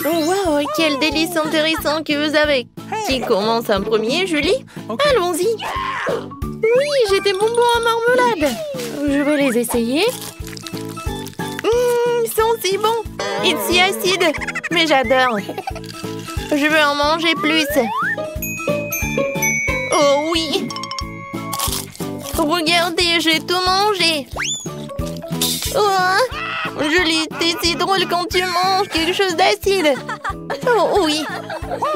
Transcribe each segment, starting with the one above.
Oh, wow, quel délice intéressant que vous avez. Qui commence en premier, Julie? Allons-y. Oui, j'ai des bonbons à marmelade. Je vais les essayer. Ils sont si bons et si acides. Mais j'adore. Je veux en manger plus. Oh oui. Regardez, j'ai tout mangé. Oh, Julie, t'es si drôle quand tu manges quelque chose d'acide. Oh oui.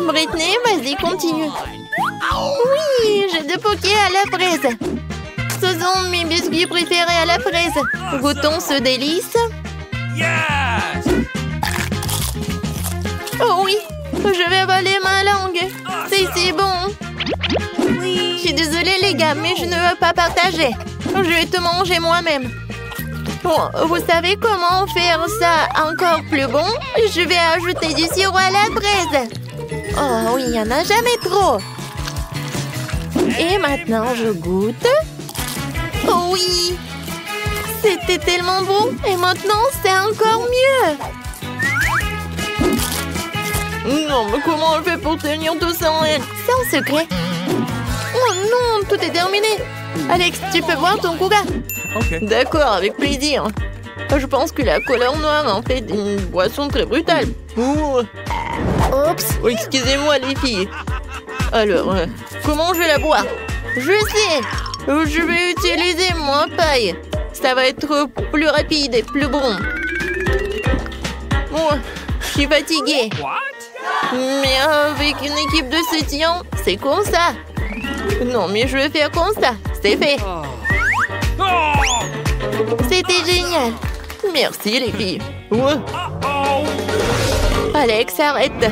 Britney, vas-y, continue. Oui, j'ai des pokés à la fraise. Ce sont mes biscuits préférés à la fraise. Goûtons ce délice. Oh oui, je vais avaler ma langue. C'est si bon. Je suis désolée les gars, mais je ne veux pas partager. Je vais tout manger moi-même. Bon, vous savez comment faire ça encore plus bon? Je vais ajouter du sirop à la fraise. Oh oui, il n'y en a jamais trop. Et maintenant, je goûte. Oh oui! C'était tellement bon. Et maintenant, c'est encore mieux. Non, mais comment on fait pour tenir tout ça en elle? C'est en secret. Oh non, tout est terminé. Alex, tu peux boire ton coca? Okay. D'accord, avec plaisir. Je pense que la couleur noire en fait une boisson très brutale. Oups. Oh, excusez-moi les filles. Alors, comment je vais la boire? Je sais. Je vais utiliser mon paille. Ça va être plus rapide et plus bon. Bon, je suis fatiguée. Mais avec une équipe de soutien, c'est comme ça. Non, mais je vais faire comme ça. C'est fait. C'était génial. Merci les filles. Ouais. Alex, arrête.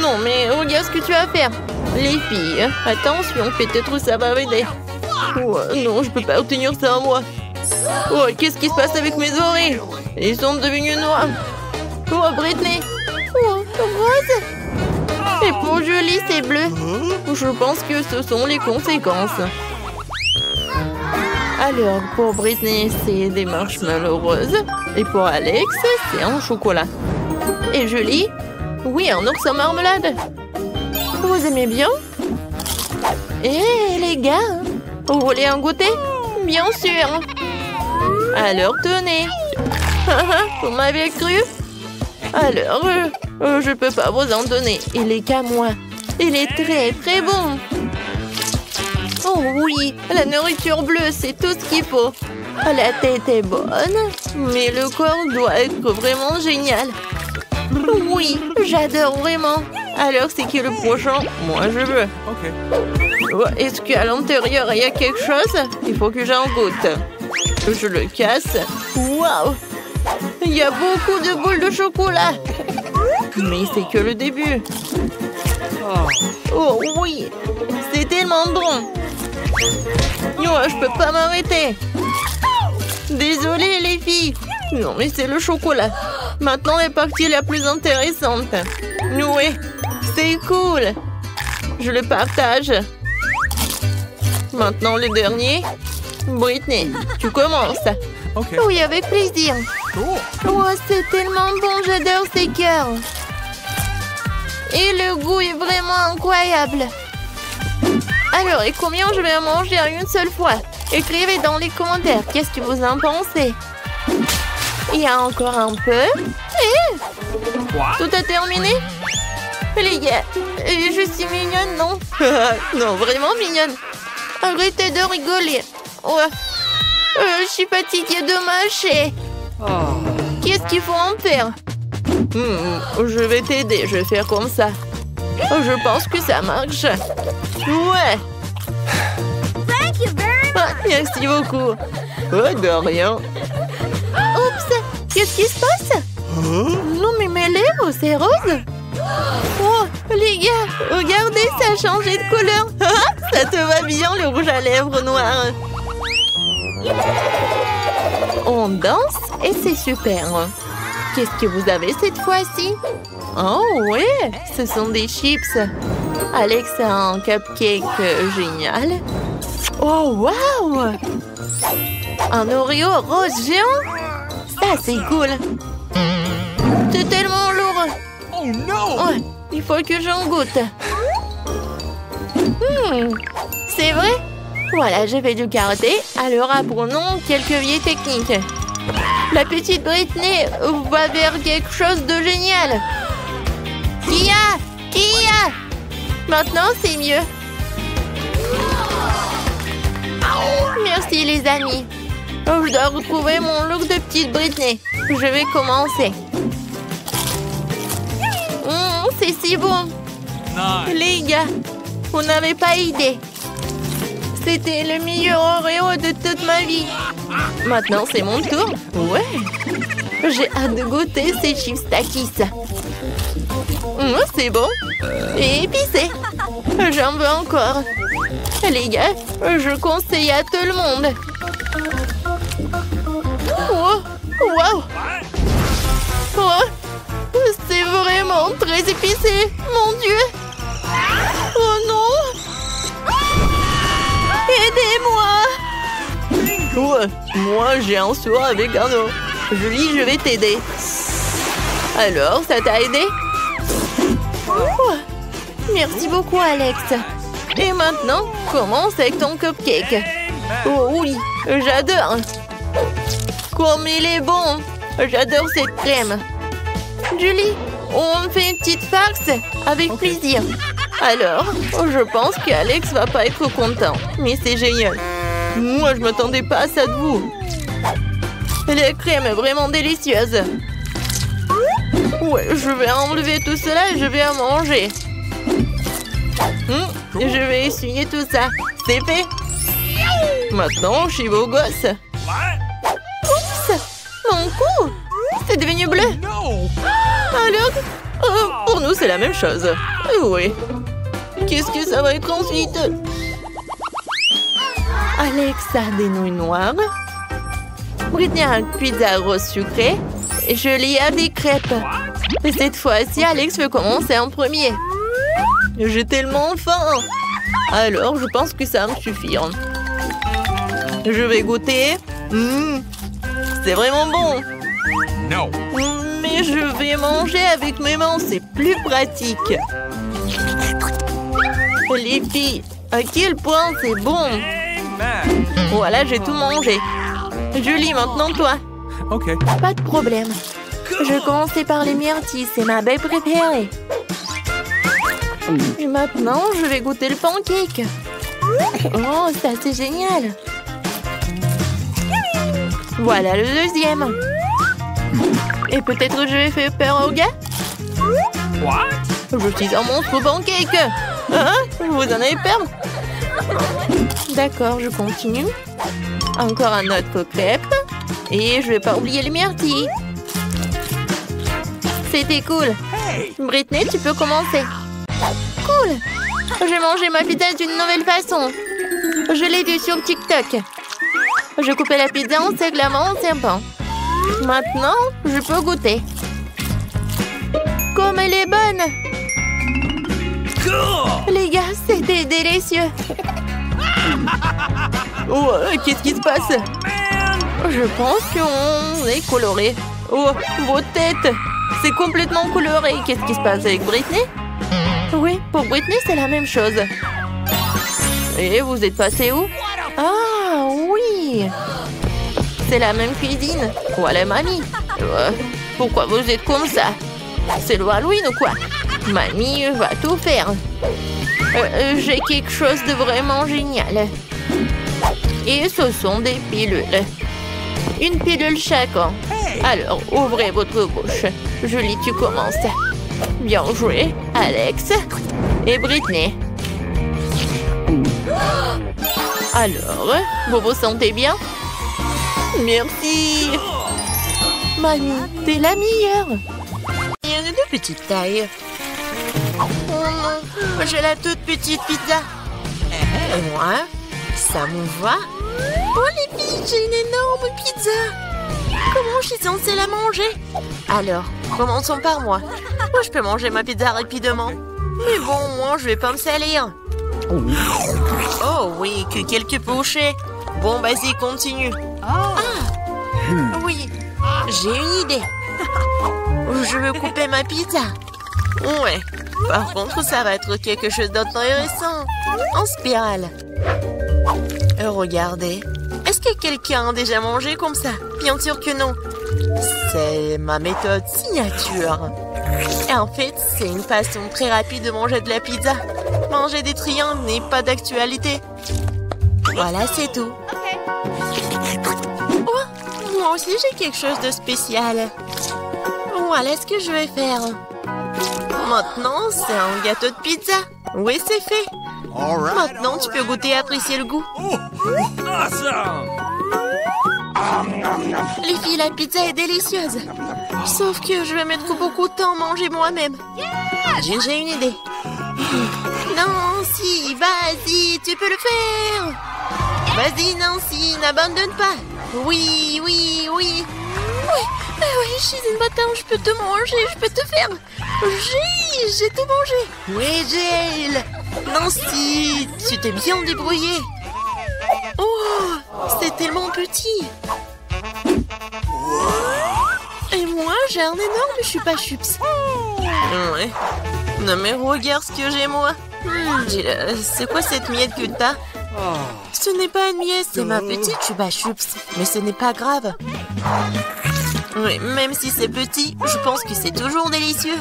Non, mais regarde ce que tu vas faire. Les filles, attention, peut-être ça va m'aider. Oh, non, je peux pas retenir ça en moi. Oh, qu'est-ce qui se passe avec mes oreilles? Ils sont devenus noirs. Oh, Britney. Oh, rose. Et pour Julie, c'est bleu. Je pense que ce sont les conséquences. Alors, pour Britney, c'est des marshmallows roses. Et pour Alex, c'est un chocolat. Et Julie? Oui, un ours en marmelade. Vous aimez bien? Eh, les gars, vous voulez un goûter? Bien sûr. Alors, tenez. Vous m'avez cru? Alors, je peux pas vous en donner. Il est qu'à moi. Il est très, très bon. Oh oui, la nourriture bleue, c'est tout ce qu'il faut. La tête est bonne, mais le corps doit être vraiment génial. Oui, j'adore vraiment. Alors, c'est qui le prochain? Moi, je veux. Ok. Est-ce qu'à l'intérieur, il y a quelque chose? Il faut que j'en goûte. Je le casse. Waouh! Il y a beaucoup de boules de chocolat. Mais c'est que le début. Oh oui, c'est tellement bon. Oh, je peux pas m'arrêter. Désolée les filles. Non, mais c'est le chocolat. Maintenant, la partie la plus intéressante. Oui, c'est cool. Je le partage. Maintenant, le dernier. Britney, tu commences. Okay. Oui, avec plaisir. Cool. Oh, c'est tellement bon, j'adore ces cœurs. Et le goût est vraiment incroyable. Alors, et combien je vais en manger en une seule fois? Écrivez dans les commentaires, qu'est-ce que vous en pensez? Il y a encore un peu. Et tout a terminé? Les gars, je suis mignonne, non? Non, vraiment mignonne. Arrêtez de rigoler. Ouais. Je suis fatiguée de mâcher. Qu'est-ce qu'il faut en faire? Je vais t'aider, je vais faire comme ça. Je pense que ça marche. Ouais. Merci beaucoup. Oh, de rien. Oups, qu'est-ce qui se passe? Non, mais mes lèvres, c'est rose. Oh, les gars, regardez, ça a changé de couleur. Ça te va bien, le rouge à lèvres noir. On danse et c'est super. Qu'est-ce que vous avez cette fois-ci? Oh, ouais, ce sont des chips. Alex a un cupcake génial. Oh, wow! Un Oreo rose géant? Ça, c'est cool. C'est tellement lourd. Oh no! Ouais, il faut que j'en goûte. C'est vrai? Voilà, j'ai fait du karaté, alors apprenons quelques vieilles techniques. La petite Britney va vers quelque chose de génial. Kia! Kia! Maintenant, c'est mieux. Merci les amis. Je dois retrouver mon look de petite Britney. Je vais commencer. C'est si bon. Nice. Les gars, vous n'avez pas idée. C'était le meilleur Oreo de toute ma vie. Maintenant, c'est mon tour. Ouais. J'ai hâte de goûter ces chips Takis. C'est bon. Et épicé. J'en veux encore. Les gars, je conseille à tout le monde. Oh, wow. Oh, c'est vraiment très épicé. Mon Dieu. Oh non. Aidez-moi. Ouais, moi j'ai un seau avec un eau. Julie, je vais t'aider. Alors, ça t'a aidé? Oh, merci beaucoup, Alex. Et maintenant, commence avec ton cupcake. Oh oui, j'adore. Comme il est bon. J'adore cette crème. Julie, on fait une petite farce avec plaisir. Alors, je pense qu'Alex va pas être content. Mais c'est génial. Moi, je m'attendais pas à ça de vous. La crème est vraiment délicieuse. Ouais, je vais enlever tout cela et je vais en manger. Je vais essuyer tout ça. C'est fait. Maintenant, je suis beau gosse. Oups! Mon cou! C'est devenu bleu. No! Alors, pour nous, c'est la même chose. Oui. Qu'est-ce que ça va être ensuite? Alex a des nouilles noires. Britney a une pizza rose sucrée. Et Julie a des crêpes. Et cette fois-ci, Alex veut commencer en premier. J'ai tellement faim. Alors, je pense que ça va me suffire. Je vais goûter. C'est vraiment bon. No! Mais je vais manger avec mes mains, c'est plus pratique. Les filles, à quel point c'est bon. Amen. Voilà, j'ai tout mangé. Julie, maintenant toi. Okay. Pas de problème. Je vais commencer par les myrtilles, c'est ma baie préférée. Et maintenant, je vais goûter le pancake. Oh, ça c'est génial. Voilà le deuxième. Et peut-être je vais faire peur aux gars. What? Je suis un monstre pancake. Hein? Vous en avez peur? D'accord, je continue. Encore un autre crêpe. Et je vais pas oublier les myrtilles. C'était cool. Hey! Britney, tu peux commencer. Cool. J'ai mangé ma pizza d'une nouvelle façon. Je l'ai vue sur TikTok. Je coupais la pizza en seglements en serpent. Maintenant, je peux goûter. Comme elle est bonne. Cool! Les gars, c'était délicieux. Oh, qu'est-ce qui se passe? Je pense qu'on est coloré. Oh, vos têtes. C'est complètement coloré. Qu'est-ce qui se passe avec Britney? Oui, pour Britney, c'est la même chose. Et vous êtes passé où? Ah, oui. C'est la même cuisine. Voilà, mamie. Pourquoi vous êtes comme ça? C'est le Halloween ou quoi? Mamie va tout faire. J'ai quelque chose de vraiment génial. Et ce sont des pilules. Une pilule chacun. Alors, ouvrez votre bouche. Julie, tu commences. Bien joué, Alex. Et Britney. Alors, vous vous sentez bien? Merci. Mamie, t'es la meilleure. Il y en a de petite taille. Oh non, j'ai la toute petite pizza. Et moi, ça me va. Oh les filles, j'ai une énorme pizza. Comment je suis censée la manger? Alors, commençons par moi. Moi, je peux manger ma pizza rapidement. Mais bon, moi, je vais pas me salir. Oh oui, que quelques bouchées. Bon, vas-y, continue. Ah, oui, j'ai une idée. Je veux couper ma pizza. Ouais. Par contre, ça va être quelque chose d'intéressant. En spirale. Regardez. Est-ce que quelqu'un a déjà mangé comme ça? Bien sûr que non. C'est ma méthode signature. Et en fait, c'est une façon très rapide de manger de la pizza. Manger des triangles n'est pas d'actualité. Voilà, c'est tout. Oh, moi aussi, j'ai quelque chose de spécial. Voilà ce que je vais faire. Maintenant, c'est un gâteau de pizza. Oui, c'est fait. Maintenant, tu peux goûter et apprécier le goût. Awesome! Les filles, la pizza est délicieuse. Sauf que je vais mettre beaucoup de temps à manger moi-même. J'ai une idée. Nancy, vas-y, tu peux le faire. Vas-y, Nancy, n'abandonne pas. Oui, oui, oui. Oui, je suis une bâtarde, je peux te manger, je peux te faire. J'ai tout mangé. Oui, Jill. Nancy, tu t'es bien débrouillée. Oh, c'est tellement petit. Et moi, j'ai un énorme chupa-chups. Ouais. Non mais regarde ce que j'ai moi. Jill, c'est quoi cette miette que t'as? Ce n'est pas une miette, c'est ma petite chupa-chups. Mais ce n'est pas grave. Oui, même si c'est petit, je pense que c'est toujours délicieux.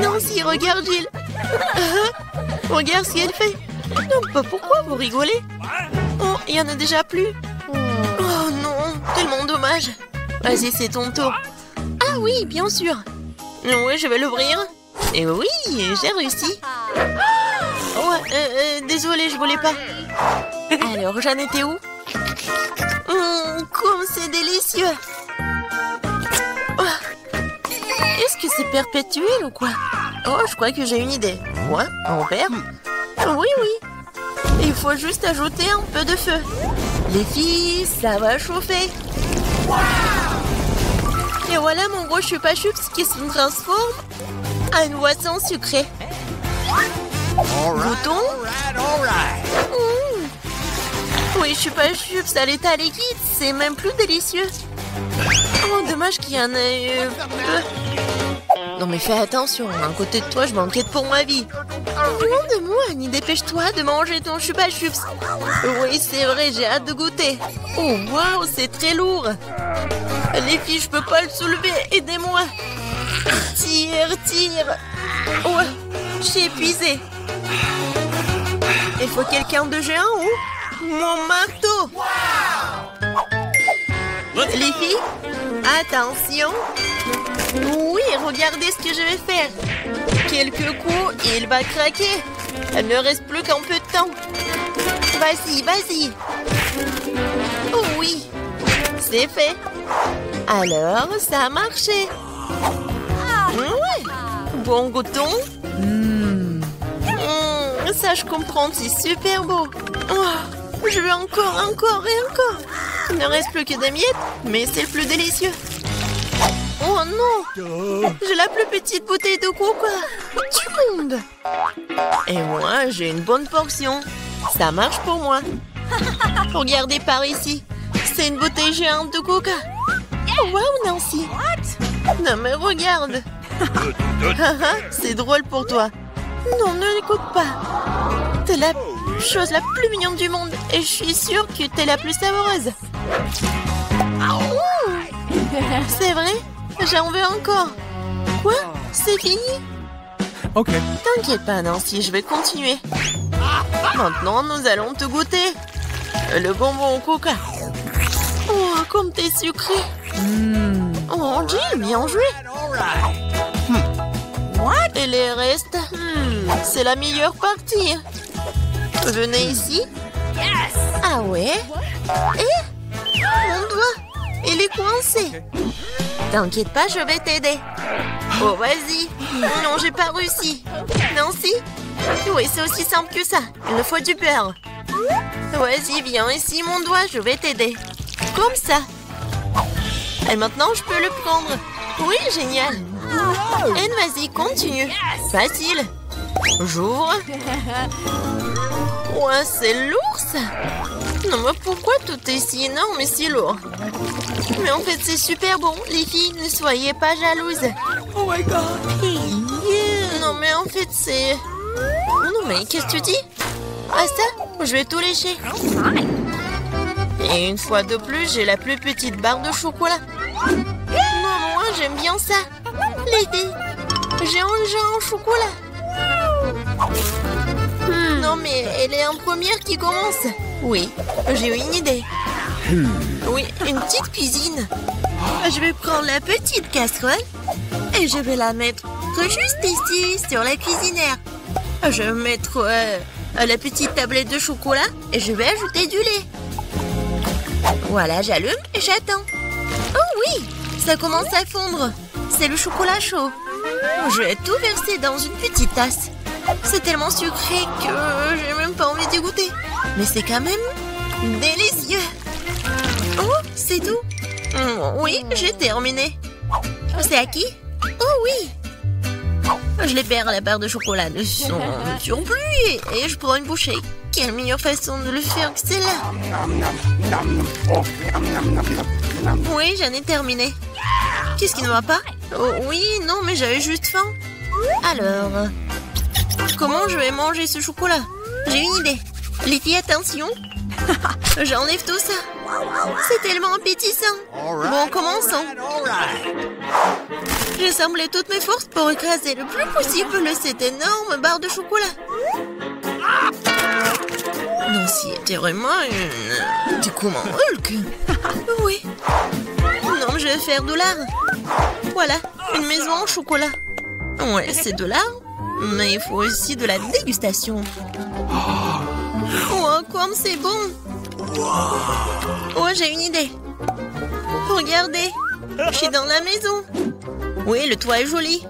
Nancy, regarde Jill. Regarde ce qu'elle fait. Non, pourquoi vous rigolez? Oh, il y en a déjà plus. Oh non, tellement dommage. Vas-y, c'est ton tour. Ah oui, bien sûr. Oui, je vais l'ouvrir. Et oui, j'ai réussi. Ouais, désolée, je voulais pas. Alors, j'en étais où? Comme c'est délicieux. Est-ce que c'est perpétuel ou quoi? Oh, je crois que j'ai une idée. Quoi? En verre? Oui, oui. Il faut juste ajouter un peu de feu. Les filles, ça va chauffer. Et voilà mon gros chupa-chups qui se transforme en une boisson sucrée. Goûtons. Oui, chupa-chups à l'état liquide, c'est même plus délicieux. Oh, dommage qu'il y en ait peu. Non mais fais attention, à côté de toi, je m'inquiète pour ma vie. Loin de moi, Annie, dépêche-toi de manger ton chupa-chups. Oui, c'est vrai, j'ai hâte de goûter. Oh, waouh, c'est très lourd. Les filles, je peux pas le soulever, aidez-moi. Tire. Oh, je suis épuisée. Il faut quelqu'un de géant ou mon marteau. Les filles, attention. Oui, regardez ce que je vais faire. Quelques coups et il va craquer. Il ne reste plus qu'un peu de temps. Vas-y. Oh oui, c'est fait. Alors, ça a marché. Ouais. Bon, goûtons. Ça, je comprends, c'est super beau. Oh, je veux encore. Il ne reste plus que des miettes, mais c'est le plus délicieux. Oh non! J'ai la plus petite bouteille de coca du monde. Et moi, j'ai une bonne portion. Ça marche pour moi. Regardez par ici. C'est une bouteille géante de coca. Oh, wow, Nancy. Non, mais regarde. C'est drôle pour toi. Non, ne l'écoute pas. T'es la chose la plus mignonne du monde. Et je suis sûre que t'es la plus savoureuse. C'est vrai? J'en veux encore. Quoi? C'est fini? Ok. T'inquiète pas, Nancy, je vais continuer. Maintenant, nous allons te goûter. Le bonbon au coca. Oh, comme t'es sucré. Oh, Jill, bien joué. Et les restes? C'est la meilleure partie. Venez ici. Ah ouais? Et? Mon doigt, il est coincé. T'inquiète pas, je vais t'aider. Oh, vas-y. Non, j'ai pas réussi. Nancy? Oui, c'est aussi simple que ça. Il me faut du beurre. Vas-y, viens ici, mon doigt, je vais t'aider. Comme ça. Et maintenant, je peux le prendre. Oui, génial. Et vas-y, continue. Facile. J'ouvre. Ouais, c'est lourd, ça. Non, mais pourquoi tout est si énorme et si lourd? Mais en fait, c'est super bon. Les filles, ne soyez pas jalouses. Oh my god. Non, mais en fait, c'est... Non, mais qu'est-ce que tu dis? Ah, ça? Je vais tout lécher. Et une fois de plus, j'ai la plus petite barre de chocolat. Non, moi, j'aime bien ça. Les filles, j'ai un chocolat. Non, mais elle est en première qui commence. Oui, j'ai une idée. Oui, une petite cuisine. Je vais prendre la petite casserole et je vais la mettre juste ici, sur la cuisinière. Je vais mettre la petite tablette de chocolat et je vais ajouter du lait. Voilà, j'allume et j'attends. Oh oui, ça commence à fondre. C'est le chocolat chaud. Je vais tout verser dans une petite tasse. C'est tellement sucré que j'ai même pas envie d'y goûter. Mais c'est quand même délicieux. Oh, c'est tout. Oui, j'ai terminé. C'est à qui? Oh oui. Je libère la barre de chocolat de son surplus et je prends une bouchée. Quelle meilleure façon de le faire que celle-là? Oui, j'en ai terminé. Qu'est-ce qui ne va pas? Oh, oui, non, mais j'avais juste faim. Alors, comment je vais manger ce chocolat? J'ai une idée. Les filles, attention. J'enlève tout ça. C'est tellement appétissant. Bon, commençons. J'ai semblé toutes mes forces pour écraser le plus possible cette énorme barre de chocolat. Nancy était vraiment une... Du coup, mon Hulk. Oui. Non, je vais faire de l'art. Voilà, une maison en chocolat. Ouais, c'est de l'art, mais il faut aussi de la dégustation. Oh, comme c'est bon. Oh, j'ai une idée. Regardez, je suis dans la maison. Oui, le toit est joli.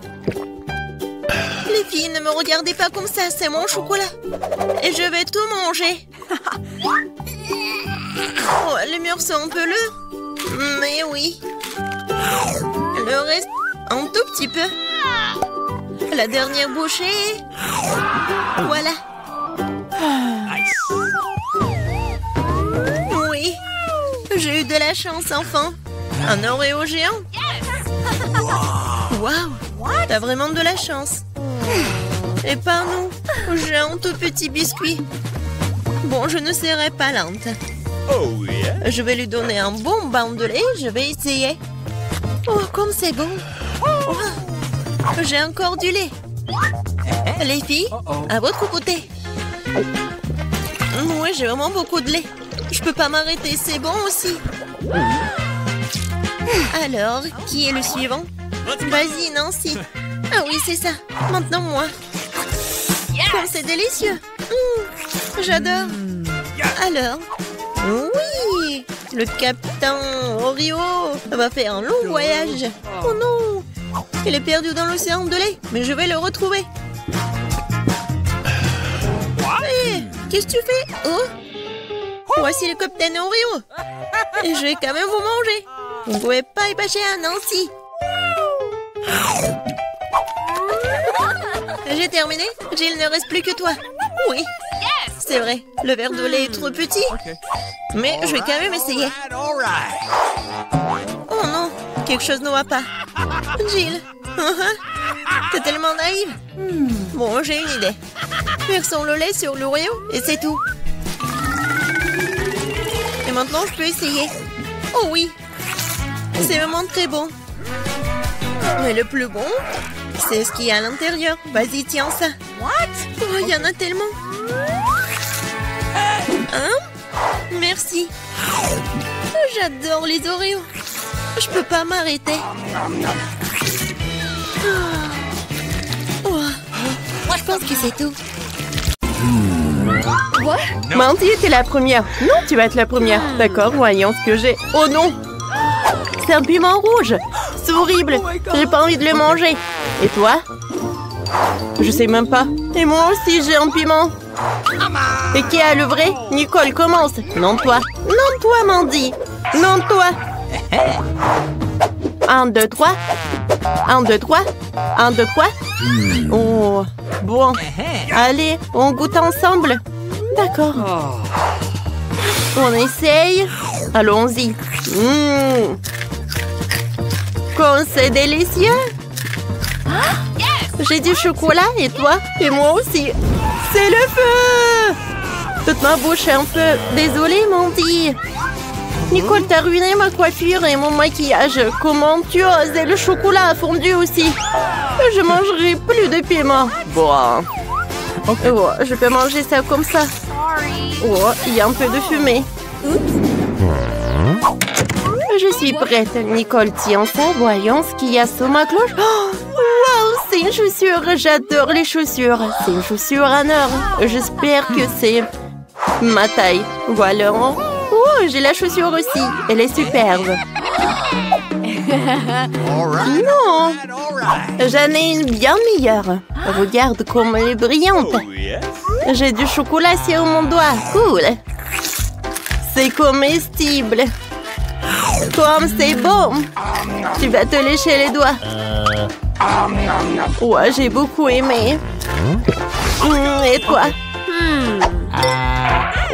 Les filles, ne me regardez pas comme ça, c'est mon chocolat. Et je vais tout manger. Oh, les murs sont un peu lourds. Mais oui. Le reste, un tout petit peu. La dernière bouchée. Voilà. Oui. J'ai eu de la chance, enfin. Un Oreo géant. Waouh. T'as vraiment de la chance. Et pas nous. J'ai un tout petit biscuit. Bon, je ne serai pas lente. Je vais lui donner un bon bain de lait. Je vais essayer. Oh, comme c'est bon. Oh, j'ai encore du lait. Les filles, à votre côté. Oui, j'ai vraiment beaucoup de lait. Je peux pas m'arrêter, c'est bon aussi. Alors, qui est le suivant? Vas-y, Nancy. Ah oui, c'est ça. Maintenant, moi. Comme c'est délicieux. J'adore. Alors, oui, le capitaine Oreo va faire un long voyage. Oh non, il est perdu dans l'océan de lait, mais je vais le retrouver. Hé, qu'est-ce que tu fais? Oh, voici le capitaine Oreo. Et je vais quand même vous manger. Vous ne pouvez pas y passer à Nancy. J'ai terminé. Jill, ne reste plus que toi. Oui. C'est vrai, le verre de lait est trop petit. Mais je vais quand même essayer. Oh non, quelque chose ne va pas. Jill, t'es tellement naïve. Bon, j'ai une idée. Versons le lait sur l'Oreo et c'est tout. Et maintenant, je peux essayer. Oh oui, c'est vraiment très bon. Mais le plus bon, c'est ce qu'il y a à l'intérieur. Vas-y, tiens ça. Oh, il y en a tellement. Hein? Merci. J'adore les Oreos. Je peux pas m'arrêter. Oh. Je pense que c'est tout. Quoi? Mandy était la première. Non, tu vas être la première. D'accord, voyons ce que j'ai. Oh non! C'est un piment rouge. C'est horrible. J'ai pas envie de le manger. Et toi? Je sais même pas. Et moi aussi, j'ai un piment. Et qui a le vrai? Nicole, commence. Non, toi. Non, toi, Mandy. Non, toi. 1, 2, 3. 1, 2, 3. 1, 2, 3. Oh, bon. Allez, on goûte ensemble. D'accord. On essaye. Allons-y. Comme c'est délicieux. J'ai du chocolat et toi? Et moi aussi. C'est le feu! Toute ma bouche est un peu... Désolée, Mandy. Nicole, t'as ruiné ma coiffure et mon maquillage. Comment tu oses? Et le chocolat a fondu aussi. Je mangerai plus de piment. Bon. Okay. Oh, je peux manger ça comme ça. Oh, il y a un peu de fumée. Je suis prête. Nicole, tiens ça. Voyons ce qu'il y a sur ma cloche. Oh, wow, c'est une chaussure. J'adore les chaussures. C'est une chaussure en or. J'espère que c'est ma taille. Voilà. Oh, j'ai la chaussure aussi. Elle est superbe. Non, j'en ai une bien meilleure. Regarde comme elle est brillante. J'ai du chocolat sur mon doigt. Cool. C'est comestible. Comme c'est bon. Tu vas te lécher les doigts. Ouais, j'ai beaucoup aimé. Et toi?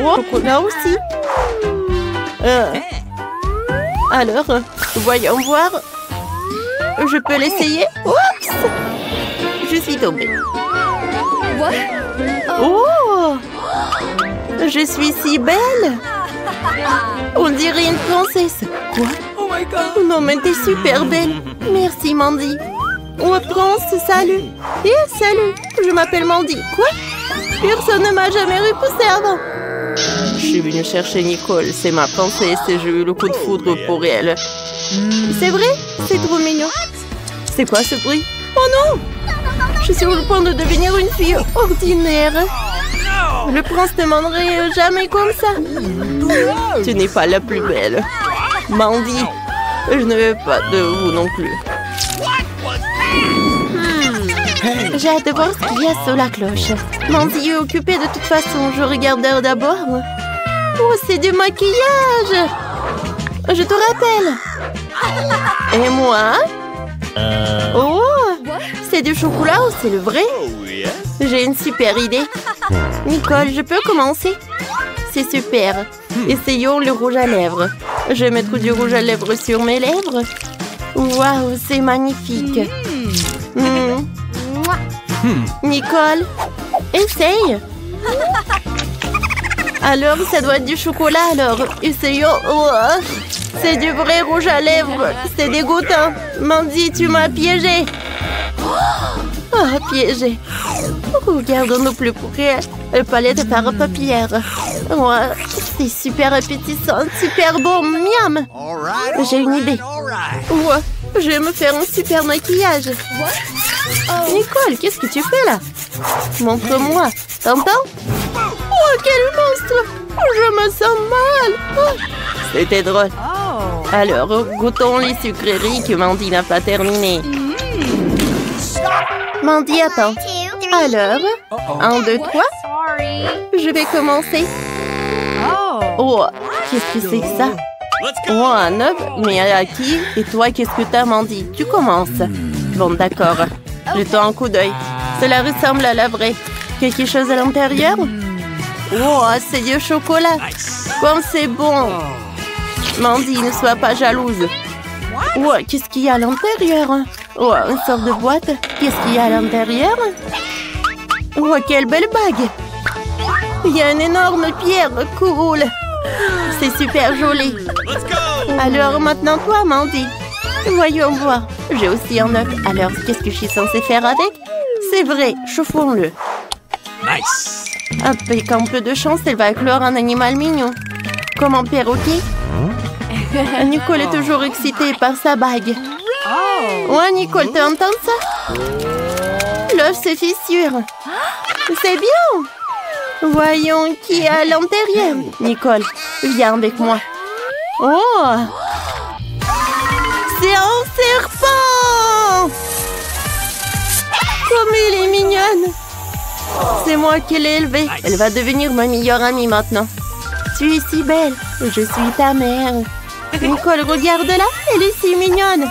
Oh, chocolat aussi. Alors, voyons voir. Je peux l'essayer? Oups! Je suis tombée. Oh! Je suis si belle! On dirait une princesse. Quoi? Oh my god! Non, mais t'es super belle. Merci, Mandy. Oh, Prince, salut. Et salut, je m'appelle Mandy. Quoi? Personne ne m'a jamais repoussée avant. Je suis venue chercher Nicole, c'est ma princesse et j'ai eu le coup de foudre pour elle. C'est vrai? C'est trop mignon. C'est quoi ce bruit? Oh non! Je suis sur le point de devenir une fille ordinaire. Le prince ne demanderait jamais comme ça. Tu n'es pas la plus belle. Mandy, je ne veux pas de vous non plus. J'ai hâte de voir ce qu'il y a sur la cloche. Mandy est occupée de toute façon. Je regarde d'abord. Oh, c'est du maquillage. Je te rappelle. Et moi? Oh, c'est du chocolat ou c'est le vrai? J'ai une super idée. Nicole, je peux commencer? C'est super. Essayons le rouge à lèvres. Je vais mettre du rouge à lèvres sur mes lèvres. Waouh, c'est magnifique. Nicole, essaye. Alors, ça doit être du chocolat, alors. Essayons. Oh, c'est du vrai rouge à lèvres. C'est dégoûtant. Mandy, tu m'as piégé. Oh, piégé. Regardons-nous plus près. Le palette par papier. Ouais, c'est super appétissant, super bon. Miam. J'ai une idée. Ouais, je vais me faire un super maquillage. Nicole, qu'est-ce que tu fais là? Montre-moi. T'entends? Oh, quel monstre! Je me sens mal. Oh. C'était drôle. Alors, goûtons les sucreries que Mandy n'a pas terminées. Mandy, attends. Alors, 1, 2, 3. Je vais commencer. Oh, qu'est-ce que c'est que ça? Oh, un œuf, mais à qui? Et toi, qu'est-ce que t'as, Mandy? Tu commences. Bon, d'accord. Jetons un coup d'œil. Cela ressemble à la vraie. Quelque chose à l'intérieur? Oh, c'est du chocolat. Comme c'est bon. Mandy, ne sois pas jalouse. Oh, qu'est-ce qu'il y a à l'intérieur? Oh, une sorte de boîte. Qu'est-ce qu'il y a à l'intérieur? Oh, quelle belle bague. Il y a une énorme pierre. Cool. C'est super joli. Alors, maintenant, toi, Mandy. Voyons voir. J'ai aussi un œuf. Alors, qu'est-ce que je suis censée faire avec? C'est vrai, chauffons-le. Nice. Avec un peu de chance, elle va éclore un animal mignon. Comme un perroquet. Nicole est toujours excitée par sa bague. Ouais, Nicole, tu entends ça? L'œuf se fissure. C'est bien. Voyons qui est à l'intérieur. Nicole, viens avec moi. Oh! C'est un serpent! Comme elle est mignonne! C'est moi qui l'ai élevée. Elle va devenir ma meilleure amie maintenant. Tu es si belle. Je suis ta mère. Nicole, regarde-la. Elle est si mignonne.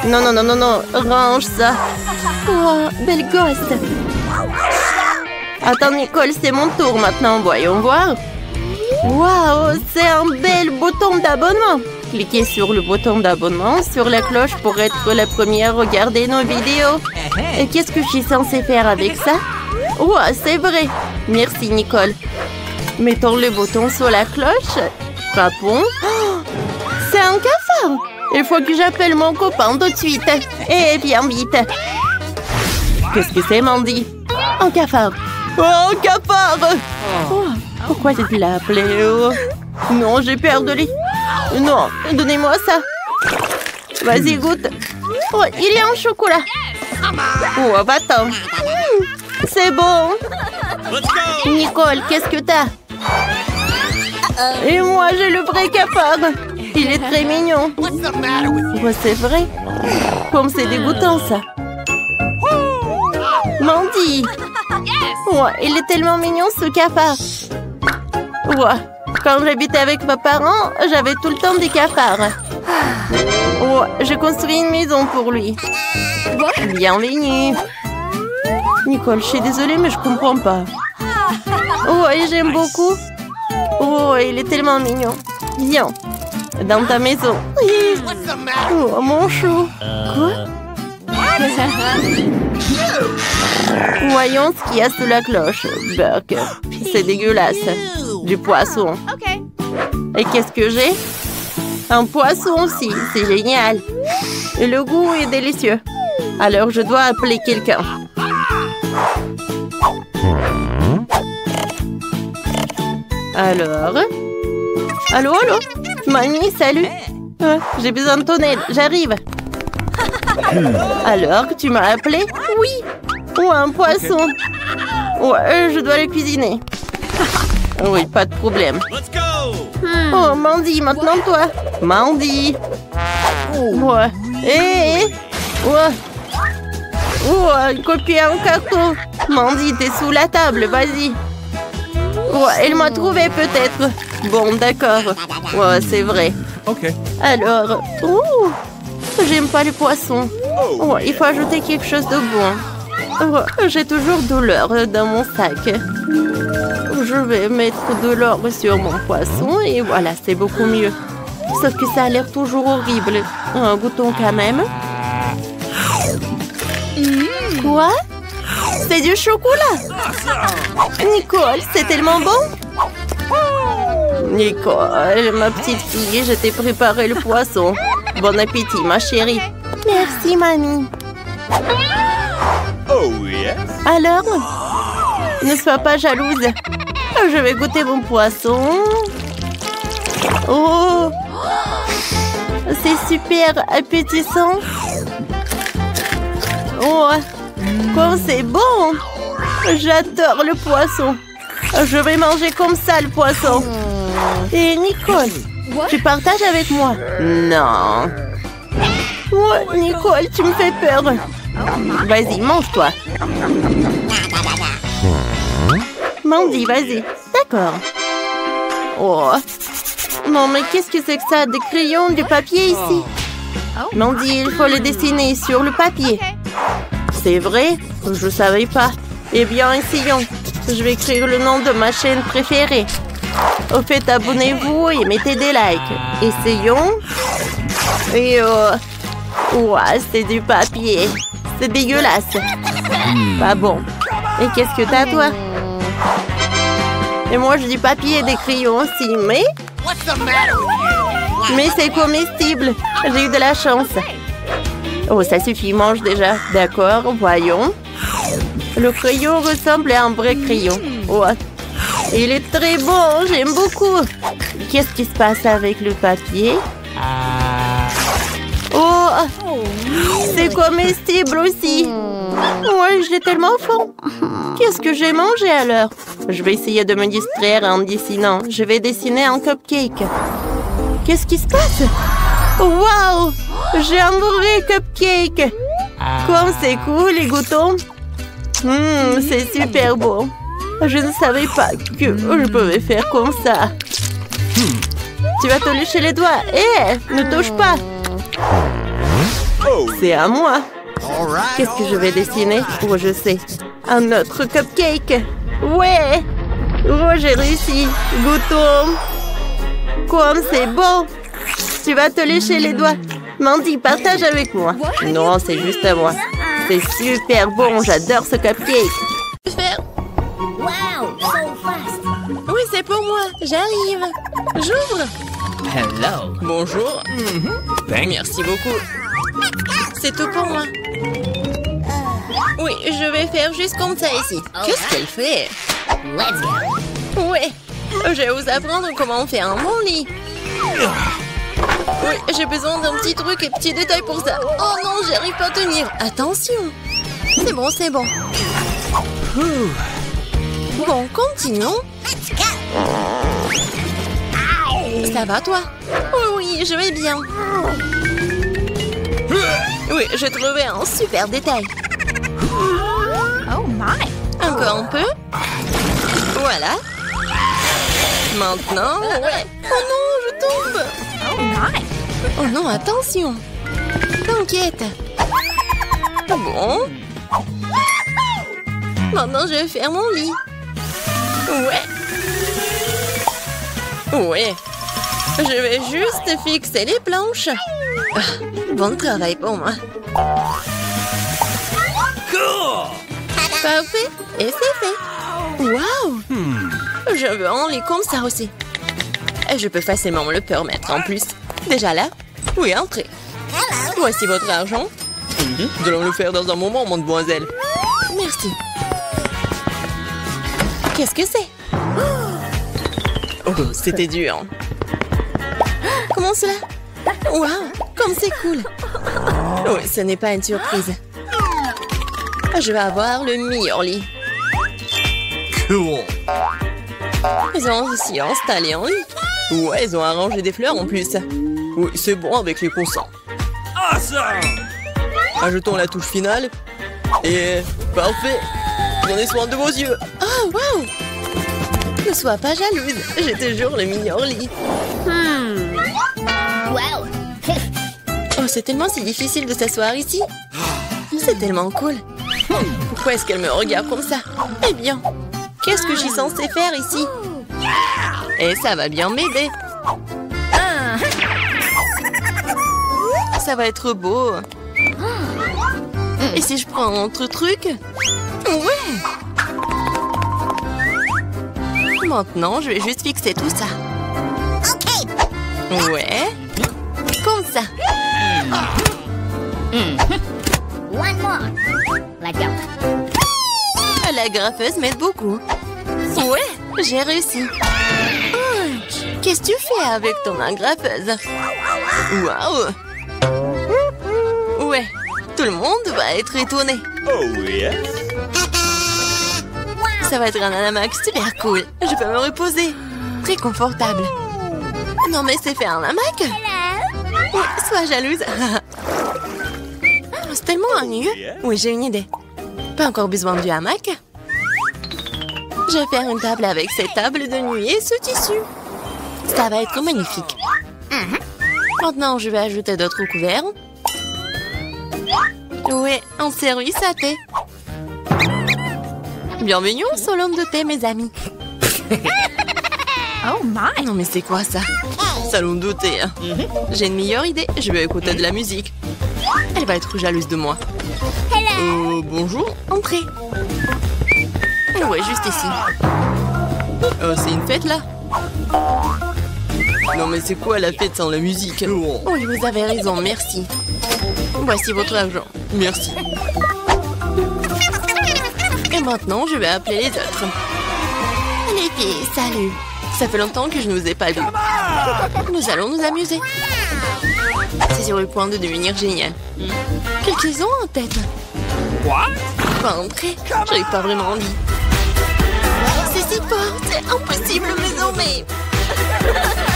Non, non, non, non, non. Range ça. Oh, belle gosse. Attends, Nicole, c'est mon tour maintenant. Voyons voir. Waouh, c'est un bel bouton d'abonnement. Cliquez sur le bouton d'abonnement sur la cloche pour être la première à regarder nos vidéos. Et qu'est-ce que je suis censée faire avec ça? Oh, c'est vrai. Merci, Nicole. Mettons le bouton sur la cloche. Frappons. Oh, c'est un cafard. Il faut que j'appelle mon copain tout de suite. Et bien vite. Qu'est-ce que c'est, Mandy? Un cafard. Oh, un cafard! Oh, pourquoi tu l'as appelé? Oh. Non, j'ai peur de lui. Non, donnez-moi ça. Vas-y, goûte. Oh, il y a un chocolat. Oh, va-t'en. C'est bon. Nicole, qu'est-ce que t'as? Et moi, j'ai le vrai cafard. Il est très mignon. Oh, c'est vrai. Comme c'est dégoûtant, ça. Mandy. Oh, il est tellement mignon, ce cafard. Oh, quand j'habitais avec mes parents, j'avais tout le temps des cafards. Oh, j'ai construit une maison pour lui. Bienvenue. Nicole, je suis désolée, mais je comprends pas. Oh, et j'aime beaucoup. Oh, il est tellement mignon. Viens, dans ta maison. Oh, mon chou. Quoi? Voyons ce qu'il y a sous la cloche. Burk, c'est dégueulasse. Du poisson. Et qu'est-ce que j'ai? Un poisson aussi, c'est génial. Et le goût est délicieux. Alors je dois appeler quelqu'un. Alors? Allô, allô? Mamie, salut. J'ai besoin de ton aide, j'arrive. Alors, tu m'as appelé? Oui. Oh, un poisson. Ouais, je dois le cuisiner. Oui, pas de problème. Oh, Mandy, maintenant toi. Mandy. Ouais. Hé, ouais. Oh, copier un carton. Mandy, t'es sous la table, vas-y. Ouais, elle m'a trouvé peut-être. Bon, d'accord. Ouais, c'est vrai. Ok. Alors, j'aime pas les poissons. Ouais, il faut ajouter quelque chose de bon. Ouais, j'ai toujours de l'or dans mon sac. Je vais mettre de l'or sur mon poisson et voilà, c'est beaucoup mieux. Sauf que ça a l'air toujours horrible. Goûtons quand même. Quoi? C'est du chocolat. Nicole, c'est tellement bon. Nicole, ma petite fille, je t'ai préparé le poisson. Bon appétit, ma chérie. Merci, mamie. Oh, yes. Alors, ne sois pas jalouse. Je vais goûter mon poisson. Oh, c'est super appétissant. Oh, comme c'est bon. J'adore le poisson. Je vais manger comme ça le poisson. Et Nicole, tu partages avec moi? Non. Ouais, Nicole, tu me fais peur. Vas-y, mange-toi. Mandy, vas-y. D'accord. Oh. Non, mais qu'est-ce que c'est que ça? Des crayons, du papier ici? Mandy, il faut le dessiner sur le papier. C'est vrai? Je savais pas. Eh bien, essayons. Je vais écrire le nom de ma chaîne préférée. Au fait, abonnez-vous et mettez des likes. Essayons. Et ouah, c'est du papier. C'est dégueulasse. Pas bon. Et qu'est-ce que t'as, toi? Et moi, j'ai du papier et des crayons aussi, mais c'est comestible. J'ai eu de la chance. Oh, ça suffit, mange déjà. D'accord, voyons. Le crayon ressemble à un vrai crayon. Oh, il est très bon, j'aime beaucoup. Qu'est-ce qui se passe avec le papier? Oh, c'est comestible aussi. Ouais, j'ai tellement faim. Qu'est-ce que j'ai mangé alors? Je vais essayer de me distraire en dessinant. Je vais dessiner un cupcake. Qu'est-ce qui se passe? Waouh! J'ai un vrai cupcake. Comme c'est cool, les goûtons. C'est super beau. Je ne savais pas que je pouvais faire comme ça. Tu vas te lécher les doigts. Hé, ne touche pas. C'est à moi. Qu'est-ce que je vais dessiner? Oh, je sais. Un autre cupcake. Ouais. Oh, j'ai réussi. Goûtons. Comme c'est beau. Tu vas te lécher les doigts. Mandy, partage avec moi. Non, c'est juste à moi. C'est super bon, j'adore ce cupcake. Faire. Oui, c'est pour moi. J'arrive. J'ouvre. Hello. Bonjour. Merci beaucoup. C'est tout pour moi. Oui, je vais faire juste comme ça ici. Qu'est-ce qu'elle fait? Ouais. Je vais vous apprendre comment faire un bon lit. Oui, j'ai besoin d'un petit truc et petit détail pour ça. Oh non, j'arrive pas à tenir. Attention. C'est bon, c'est bon. Bon, continuons. Ça va, toi? Oui, je vais bien. Oui, j'ai trouvé un super détail. Oh my! Encore un peu. Voilà. Maintenant, ouais. Oh non, je tombe. Oh my! Oh non, attention. T'inquiète. Bon. Maintenant, je vais faire mon lit. Ouais. Je vais juste fixer les planches. Ah, bon travail pour moi. Parfait. Et c'est fait. Waouh. Je veux un lit comme ça aussi. Et je peux facilement me le permettre en plus. Déjà là? Oui, entrez. Voici votre argent. Nous allons le faire dans un moment, mademoiselle. Merci. Qu'est-ce que c'est? Oh, c'était dur. Comment cela? Waouh, comme c'est cool. Oui, ce n'est pas une surprise. Je vais avoir le meilleur lit. Cool. Ils ont aussi installé un lit. Ouais, ils ont arrangé des fleurs en plus. Oui, c'est bon avec les coussins. Awesome. Ajoutons la touche finale. Et parfait. Prenez soin de vos yeux. Oh, waouh. Ne sois pas jalouse. J'ai toujours le meilleur lit. Wow! Oh, c'est tellement si difficile de s'asseoir ici. C'est tellement cool. Pourquoi est-ce qu'elle me regarde comme ça? Eh bien, qu'est-ce que je suis censée faire ici? Et ça va bien m'aider. Ça va être beau. Et si je prends un autre truc? Ouais. Maintenant, je vais juste fixer tout ça. Ouais. Comme ça. One more. Let's go. La graffeuse m'aide beaucoup. Ouais, j'ai réussi. Oh, qu'est-ce que tu fais avec ton agrafeuse? Waouh! Ouais, tout le monde va être étonné. Oh yes. Ça va être un hamac super cool. Je peux me reposer. Très confortable. Non mais c'est fait un hamac? Oui, sois jalouse. C'est tellement ennuyeux. Oui, j'ai une idée. Pas encore besoin du hamac. Je vais faire une table avec cette table de nuit et ce tissu. Ça va être magnifique. Maintenant, je vais ajouter d'autres couverts. Oui, un service à thé. Bienvenue au salon de thé, mes amis. Oh my! Non mais c'est quoi ça? Salon de thé. Hein. J'ai une meilleure idée. Je vais écouter de la musique. Elle va être jalouse de moi. Bonjour, entrez. Ouais, juste ici. C'est une fête là? Non mais c'est quoi la fête sans la musique? Oui, vous avez raison, merci. Voici votre argent. Merci. Et maintenant, je vais appeler les autres. Les filles, salut. Ça fait longtemps que je ne vous ai pas vu. Nous allons nous amuser. C'est sur le point de devenir génial. Qu'est-ce qu'ils ont en tête? What? Pas entrer. J'arrive pas vraiment envie. C'est si fort, c'est impossible désormais.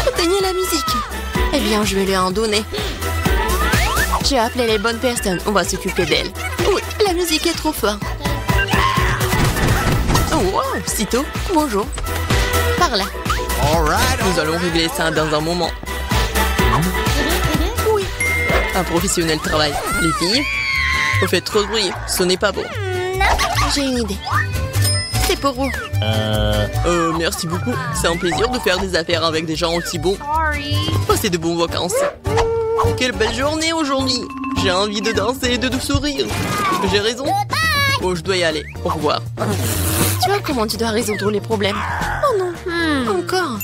Éteignez la musique. Eh bien, je vais lui en donner. J'ai appelé les bonnes personnes. On va s'occuper d'elles. Oui, la musique est trop forte. Oh, wow, sitôt. Bonjour. Par là. Nous allons régler ça dans un moment. Oui. Un professionnel travaille. Les filles, vous faites trop de bruit. Ce n'est pas bon. J'ai une idée. C'est pour vous. Merci beaucoup. C'est un plaisir de faire des affaires avec des gens aussi bons. Passez de bonnes vacances. Quelle belle journée aujourd'hui. J'ai envie de danser et de sourire. J'ai raison. Oh, je dois y aller. Au revoir. Tu vois comment tu dois résoudre les problèmes? Oh non. Encore.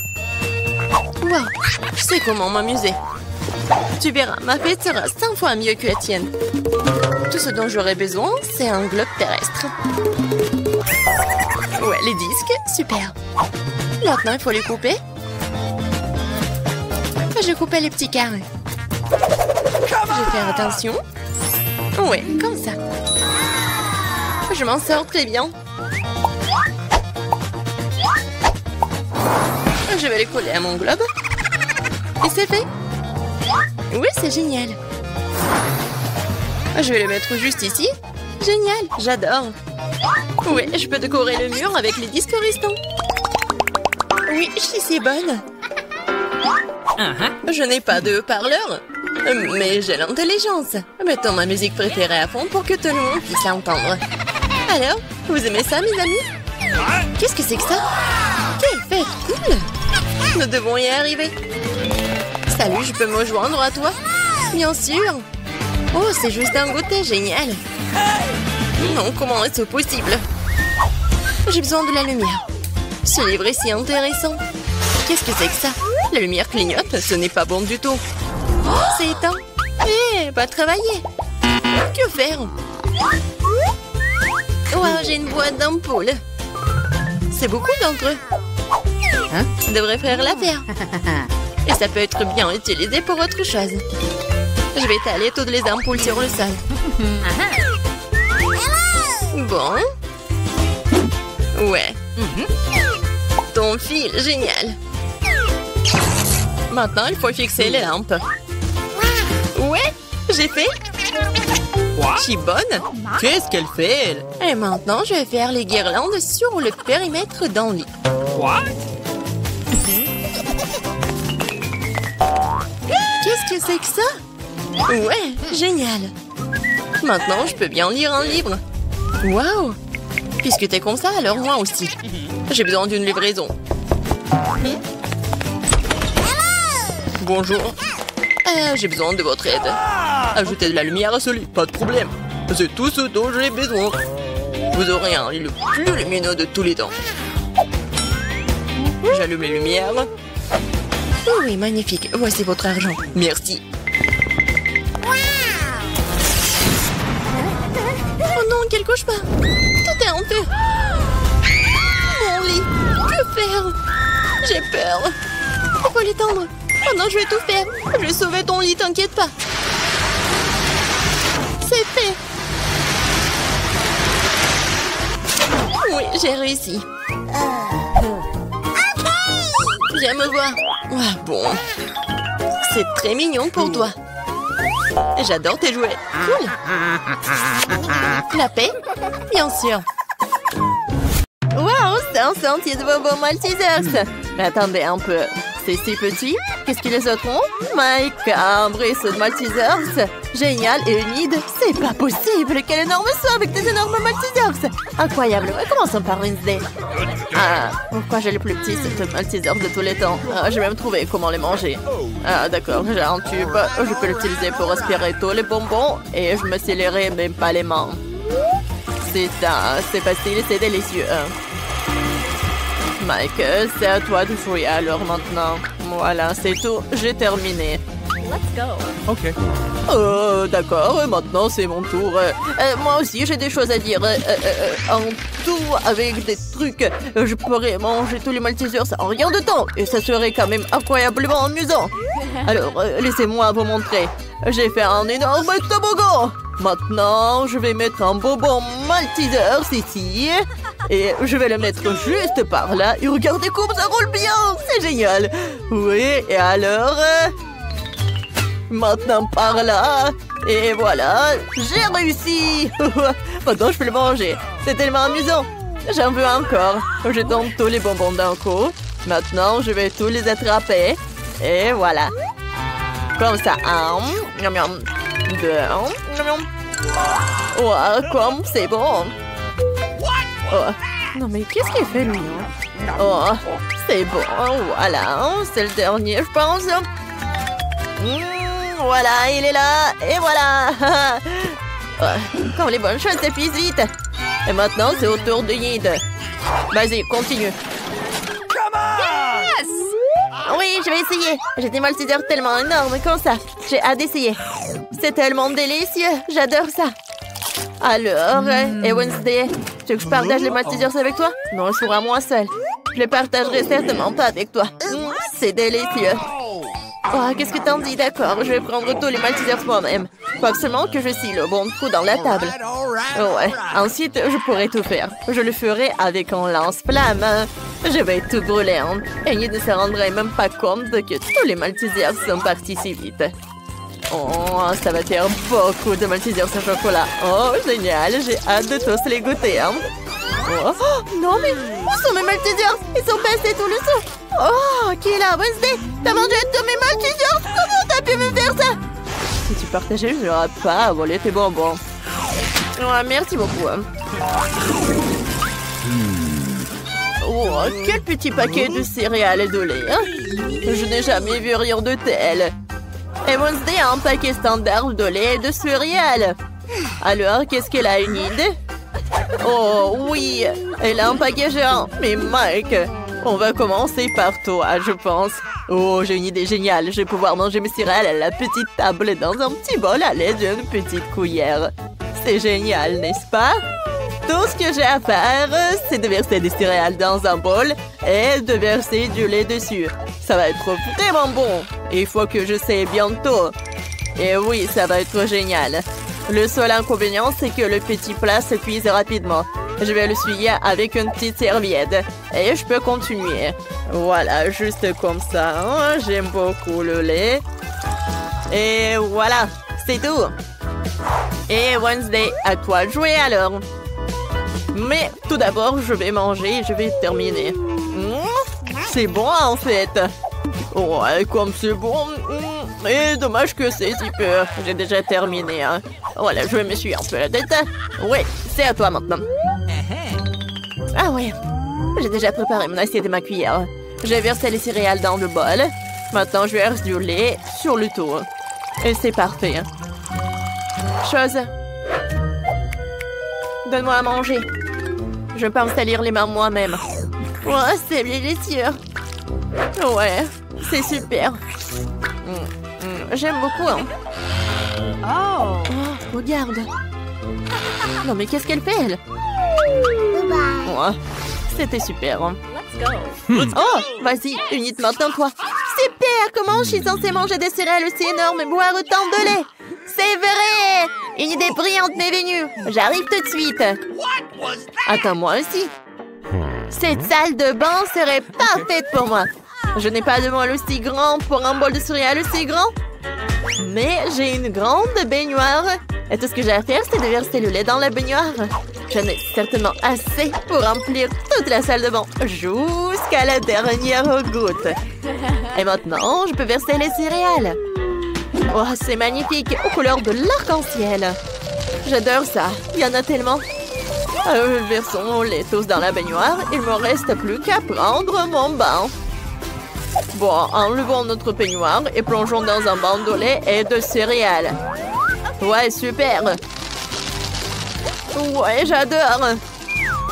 Wow. Je sais comment m'amuser. Tu verras, ma fête sera 100 fois mieux que la tienne. Tout ce dont j'aurai besoin, c'est un globe terrestre. Ouais, les disques, super. Maintenant, il faut les couper. Je coupais les petits carrés. Je vais faire attention. Ouais, comme ça. Je m'en sors très bien. Je vais les coller à mon globe. Et c'est fait. Oui, c'est génial. Je vais les mettre juste ici. Génial, j'adore. Oui, je peux décorer le mur avec les disques restants. Oui, je suis si bonne. Je n'ai pas de haut-parleur, mais j'ai l'intelligence. Mettons ma musique préférée à fond pour que tout le monde puisse l'entendre. Alors, vous aimez ça, mes amis? Qu'est-ce que c'est que ça? Quelle fête cool! Nous devons y arriver. Salut, je peux me joindre à toi? Bien sûr. Oh, c'est juste un goûter, génial. Non, comment est-ce possible? J'ai besoin de la lumière. Ce livre est si intéressant. Qu'est-ce que c'est que ça? La lumière clignote, ce n'est pas bon du tout. Oh, c'est éteint. Eh, pas travailler. Que faire? Wow, j'ai une boîte d'ampoules. C'est beaucoup d'entre eux. Ça devrait faire l'affaire. Et ça peut être bien utilisé pour autre chose. Je vais étaler toutes les ampoules sur le sol. Bon. Ouais. Ton fil, génial. Maintenant, il faut fixer les lampes. Ouais, j'ai fait. Je suis bonne. Qu'est-ce qu'elle fait, elle? Et maintenant, je vais faire les guirlandes sur le périmètre d'un lit. Qu'est-ce que c'est que ça? Ouais, génial. Maintenant, je peux bien lire un livre. Waouh! Puisque t'es comme ça, alors moi aussi. J'ai besoin d'une livraison. Bonjour. J'ai besoin de votre aide. Ajoutez de la lumière à ce lit, pas de problème. C'est tout ce dont j'ai besoin. Vous aurez un lit le plus lumineux de tous les temps. J'allume les lumières. Oui, magnifique. Voici votre argent. Merci. Oh non, quel cauchemar. Tout est en feu. Mon lit. Que faire? J'ai peur. Il faut l'étendre. Oh non, je vais tout faire. Je vais sauver ton lit, t'inquiète pas. C'est fait. Oui, j'ai réussi. Viens me voir. Ah, bon. C'est très mignon pour toi. J'adore tes jouets. Cool. La paix? Bien sûr. Wow, c'est un sentier de bonbons Maltesers. Mais attendez un peu. C'est si petit. Qu'est-ce que les autres ont? Mike, un ruisseau de Maltesers. Génial et humide. C'est pas possible. Quel énorme saut avec des énormes Maltesers. Incroyable. Commençons par une idée. Ah, pourquoi j'ai le plus petit set de Maltesers de tous les temps? J'ai même trouvé comment les manger. Ah, d'accord. J'ai un tube. Je peux l'utiliser pour aspirer tous les bonbons. Et je me scillerai même pas les mains. C'est ça. C'est facile. C'est délicieux. Mike, c'est à toi de jouer alors maintenant. Voilà, c'est tout. J'ai terminé. Let's go. Ok. D'accord, maintenant c'est mon tour. Moi aussi j'ai des choses à dire. En tout, avec des trucs, je pourrais manger tous les Maltesers en rien de temps. Et ça serait quand même incroyablement amusant. Alors, laissez-moi vous montrer. J'ai fait un énorme toboggan. Maintenant, je vais mettre un bonbon Maltesers ici. Et je vais le mettre juste par là. Et regardez comme ça roule bien. C'est génial. Oui, et alors... maintenant par là. Et voilà, j'ai réussi. Maintenant, je peux le manger. C'est tellement amusant. J'en veux encore. Je tombe tous les bonbons d'un coup. Maintenant, je vais tous les attraper. Et voilà. Comme ça. Un. Miam, miam. Deux. Miam, miam. Oh, comme c'est bon. Oh. Non mais qu'est-ce qu'il fait lui? Oh, c'est bon, voilà, c'est le dernier je pense. Voilà, il est là, et voilà. Quand les bonnes choses s'épuisent vite. Et maintenant c'est au tour de Yid. Vas-y, continue. Oui, je vais essayer. J'ai des maltesers tellement énormes comme ça. J'ai hâte d'essayer. C'est tellement délicieux, j'adore ça. Alors, et Wednesday, tu veux que je partage les maltesers avec toi? Non, je serai moi seule. Je les partagerai certainement pas avec toi. C'est délicieux. Oh, qu'est-ce que t'en dis? D'accord, je vais prendre tous les maltesers moi-même. Faut absolument que je scie le bon trou dans la table. Ouais, ensuite, je pourrai tout faire. Je le ferai avec un lance-flamme. Je vais tout brûler. Et il ne se rendrait même pas compte que tous les maltesers sont partis si vite. Oh, ça va faire beaucoup de maltesers au chocolat. Oh, génial, j'ai hâte de tous les goûter. Oh, non mais, où sont mes maltesers? Ils sont passés tout le saut. Oh, qui est là? Wednesday, t'as mangé tous mes maltesers? Comment t'as pu me faire ça? Si tu partageais, je n'aurais pas volé tes bonbons. Ouais, merci beaucoup. Oh, quel petit paquet de céréales et de lait. Je n'ai jamais vu rien de tel. Et Wednesday a un paquet standard de lait et de céréales. Alors, qu'est-ce qu'elle a, une idée? Oh, oui, elle a un paquet géant. Mais Mike, on va commencer par toi, je pense. Oh, j'ai une idée géniale. Je vais pouvoir manger mes céréales à la petite table dans un petit bol à l'aide d'une petite cuillère. C'est génial, n'est-ce pas? Tout ce que j'ai à faire, c'est de verser des céréales dans un bol et de verser du lait dessus. Ça va être vraiment bon. Il faut que je sais bientôt. Et oui, ça va être génial. Le seul inconvénient, c'est que le petit plat se cuise rapidement. Je vais le souiller avec une petite serviette. Et je peux continuer. Voilà, juste comme ça. J'aime beaucoup le lait. Et voilà, c'est tout. Et Wednesday, à toi de jouer alors. Mais tout d'abord, je vais manger et je vais terminer. C'est bon en fait. Ouais, comme c'est bon. Et dommage que c'est si peu. J'ai déjà terminé. Voilà, je me suis un peu la tête. Ouais, c'est à toi maintenant. Ah ouais, j'ai déjà préparé mon assiette et ma cuillère. J'ai versé les céréales dans le bol. Maintenant, je verse du lait sur le tour. Et c'est parfait. Chose. Donne-moi à manger. Je peux me salir les mains moi-même. Oh, c'est délicieux. Ouais, c'est super. J'aime beaucoup. Oh, regarde. Non, mais qu'est-ce qu'elle fait, elle? Ouais, c'était super. Oh, vas-y, unite maintenant, toi. Super, comment je suis censée manger des céréales aussi énormes et boire autant de lait? C'est vrai! Une idée brillante m'est venue. J'arrive tout de suite. Attends, moi aussi. Cette salle de bain serait parfaite pour moi. Je n'ai pas de moelle aussi grand pour un bol de céréales aussi grand. Mais j'ai une grande baignoire. Et tout ce que j'ai à faire, c'est de verser le lait dans la baignoire. J'en ai certainement assez pour remplir toute la salle de bain jusqu'à la dernière goutte. Et maintenant, je peux verser les céréales. Oh, c'est magnifique, aux couleurs de l'arc-en-ciel. J'adore ça, il y en a tellement. Versons les tous dans la baignoire. Il me reste plus qu'à prendre mon bain. Bon, enlevons notre baignoire et plongeons dans un bain de lait et de céréales. Ouais, super. Ouais, j'adore.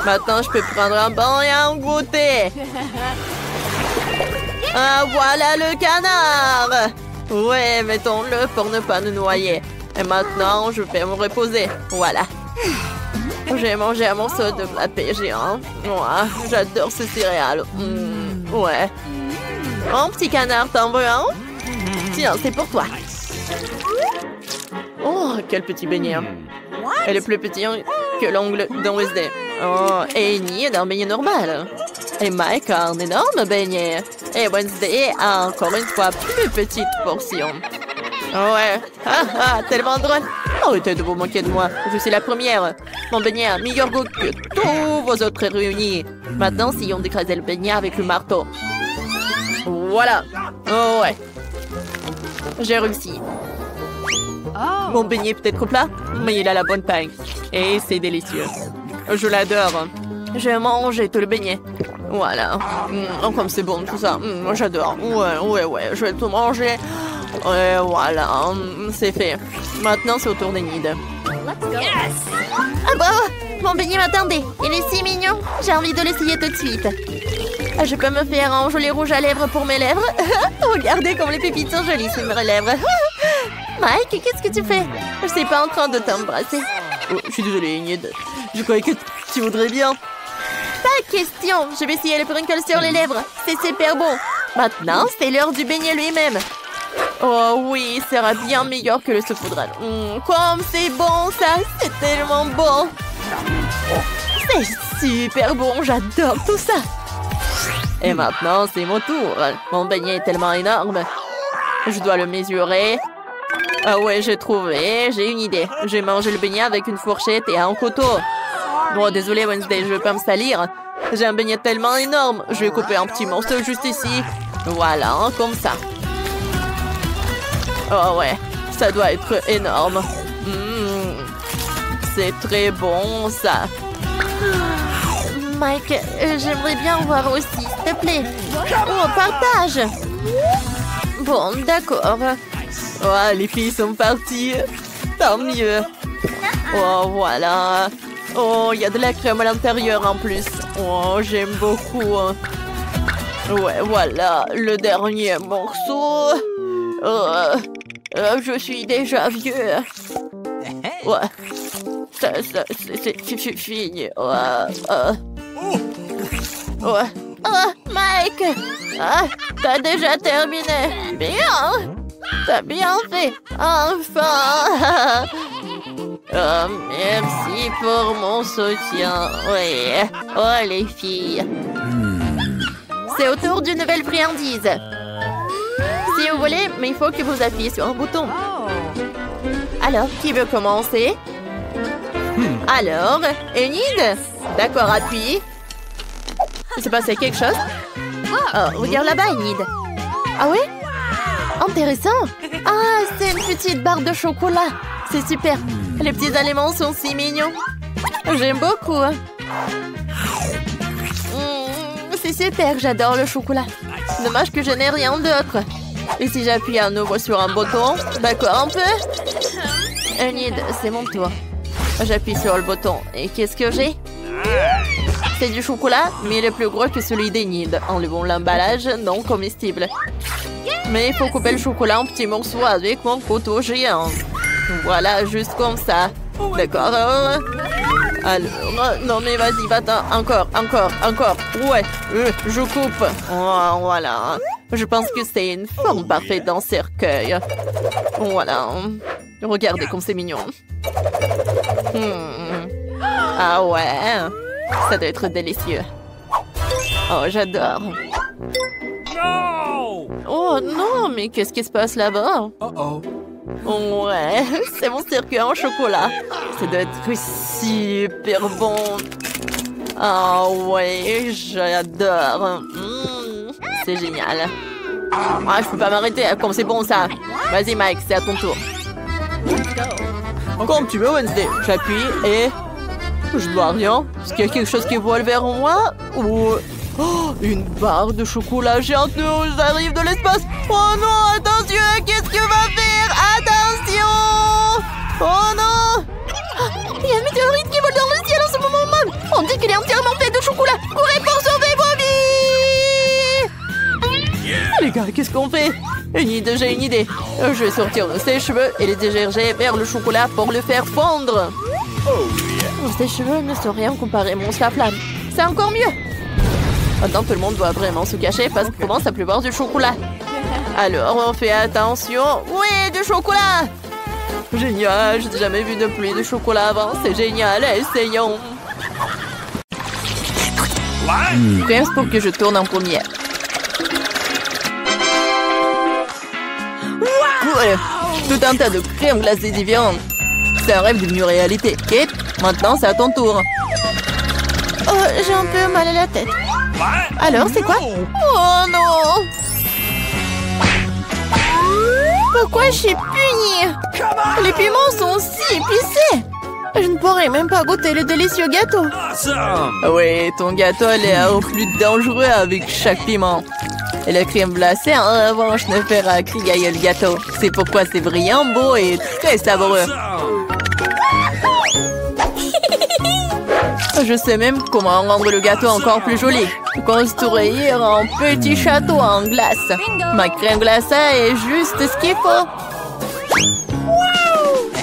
Maintenant, je peux prendre un bain et en goûter. Ah, voilà le canard. Ouais, mettons-le pour ne pas nous noyer. Et maintenant, je vais me reposer. Voilà. J'ai mangé un morceau de pâté géant. Ouais, j'adore ce céréales. Ouais. Un petit canard, t'en veux un? Tiens, c'est pour toi. Oh, quel petit beignet. Elle est plus petit que l'ongle de Wednesday. Oh, et Amy est un beignet normal. Et Mike a un énorme beignet. Et Wednesday a encore une fois plus petite portion. Ouais, tellement drôle. Arrêtez de vous moquer de moi. Je suis la première. Mon beignet a meilleur goût que tous vos autres réunis. Maintenant, si on d'écraser le beignet avec le marteau. Voilà. Oh ouais. J'ai réussi. Mon beignet peut être plat, mais il a la bonne taille. Et c'est délicieux. Je l'adore. Je vais manger tout le beignet. Voilà. Comme c'est bon tout ça. J'adore. Ouais. Je vais tout manger. Et voilà. C'est fait. Maintenant, c'est au tour d'Enid. Ah bah, mon beignet m'attendait. Il est si mignon. J'ai envie de l'essayer tout de suite. Je peux me faire un joli rouge à lèvres pour mes lèvres. Regardez comme les pépites sont jolies sur mes lèvres. Mike, qu'est-ce que tu fais? Je suis pas en train de t'embrasser. Oh, je suis désolée, Enid. Je croyais que tu voudrais bien. Pas question. Je vais essayer le sprinkle sur les lèvres. C'est super bon. Maintenant, c'est l'heure du beignet lui-même. Oh oui, ça sera bien meilleur que le saupoudrage. Comme c'est bon ça, c'est tellement bon. C'est super bon, j'adore tout ça. Et maintenant, c'est mon tour. Mon beignet est tellement énorme. Je dois le mesurer. Ah ouais, j'ai trouvé. J'ai une idée. Je vais manger le beignet avec une fourchette et un couteau. Bon, désolé Wednesday, je vais pas me salir. J'ai un beignet tellement énorme. Je vais couper un petit morceau juste ici. Voilà, comme ça. Oh ouais, ça doit être énorme. C'est très bon ça. Mike, j'aimerais bien voir aussi, s'il te plaît. Oh, partage. Bon, d'accord. Oh, les filles sont parties. Tant mieux. Oh, voilà. Oh, il y a de la crème à l'intérieur en plus. Oh, j'aime beaucoup. Ouais, voilà, le dernier morceau. Je suis déjà vieux. Ouais. C'est fini. Ouais. Oh, Mike. T'as déjà terminé. Bien. T'as bien fait. Enfin. Merci pour mon soutien. Oui. Oh, les filles. C'est au tour d'une nouvelle friandise. Si vous voulez, mais il faut que vous appuyez sur un bouton. Alors, qui veut commencer? Alors, Enid? D'accord, appuie. Il s'est passé quelque chose? Oh, regarde là-bas, Enid. Ah oui? Intéressant. Ah, c'est une petite barre de chocolat. C'est super. Les petits aliments sont si mignons. J'aime beaucoup. C'est super, j'adore le chocolat. Dommage que je n'ai rien d'autre. Et si j'appuie à nouveau sur un bouton? D'accord, un peu? Enid, c'est mon tour. J'appuie sur le bouton. Et qu'est-ce que j'ai? C'est du chocolat, mais il est plus gros que celui d'Enid. Enlevons l'emballage non comestible. Mais il faut couper le chocolat en petits morceaux avec mon couteau géant. Voilà, juste comme ça. D'accord. Alors, non mais vas-y, va-t'en. Encore. Ouais, je coupe. Oh, voilà. Je pense que c'est une forme parfaite d'un cercueil. Voilà. Regardez comme c'est mignon. Ah ouais. Ça doit être délicieux. Oh, j'adore. No! Oh non, mais qu'est-ce qui se passe là-bas? Ouais, c'est mon circuit en chocolat. Ça doit être super bon. Ah ouais, j'adore. C'est génial. Ah, je peux pas m'arrêter, comme c'est bon ça. Vas-y Mike, c'est à ton tour. Comme tu veux Wednesday. J'appuie et... Je vois rien. Est-ce qu'il y a quelque chose qui vole vers moi? Ou... Oh, une barre de chocolat géante nous arrive de l'espace. Oh non, attention, qu'est-ce que va faire? Attention! Oh non! Il y a une météorite qui vole dans le ciel en ce moment même. On dit qu'il est entièrement fait de chocolat. Courez pour sauver vos vies! Les gars, qu'est-ce qu'on fait? J'ai une idée. Je vais sortir de ses cheveux et les diriger vers le chocolat pour le faire fondre. Ses cheveux ne sont rien comparé à mon flamme. C'est encore mieux. Maintenant, tout le monde doit vraiment se cacher parce qu'il commence à pleuvoir du chocolat. Alors, on fait attention. Oui, du chocolat! Génial, je n'ai jamais vu de pluie de chocolat avant. C'est génial, essayons. Prince pour que je tourne en première. Voilà, tout un tas de crème glacée différentes. C'est un rêve devenu réalité. Kate, maintenant c'est à ton tour. Oh, j'ai un peu mal à la tête. Alors, c'est quoi? Oh non! Pourquoi je suis punie? Les piments sont si épicés. Je ne pourrais même pas goûter le délicieux gâteau. Awesome! Oui, ton gâteau a l'air plus dangereux avec chaque piment. Et la crème glacée, en revanche, ne fera crier le gâteau. C'est pourquoi c'est brillant, beau et très savoureux. Awesome! Je sais même comment rendre le gâteau encore plus joli. Construire un petit château en glace. Ma crème glacée est juste ce qu'il faut.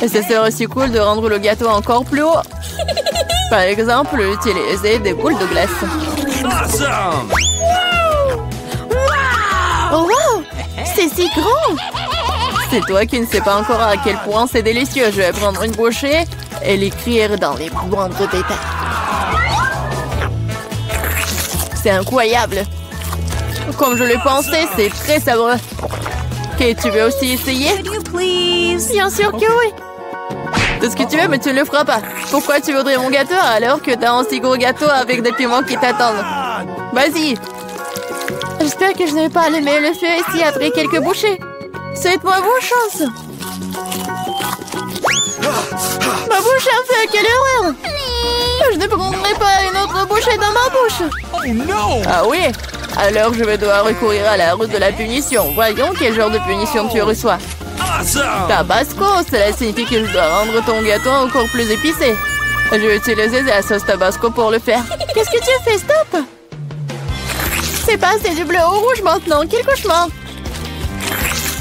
Et ce serait aussi cool de rendre le gâteau encore plus haut. Par exemple, utiliser des boules de glace. Awesome! Oh wow! C'est si grand! C'est toi qui ne sais pas encore à quel point c'est délicieux. Je vais prendre une bouchée et l'écrire dans les moindres détails. C'est incroyable! Comme je le pensais, c'est très savoureux. Ok, tu veux aussi essayer? Bien sûr que oui! Tout ce que tu veux, mais tu ne le feras pas. Pourquoi tu voudrais mon gâteau alors que t'as un si gros gâteau avec des piments qui t'attendent? Vas-y! J'espère que je ne vais pas allumer le feu ici après quelques bouchées. Souhaite-moi bonne chance! Ma bouche est un feu, quelle horreur! Je ne prendrai pas une autre bouchée dans ma bouche! Oh no! Ah oui? Alors je vais devoir recourir à la route de la punition. Voyons quel genre de punition tu reçois. Awesome! Tabasco, cela signifie que je dois rendre ton gâteau encore plus épicé. Je vais utiliser la sauce Tabasco pour le faire. Qu'est-ce que tu fais? Stop! C'est passé du bleu au rouge maintenant. Quel cauchemar!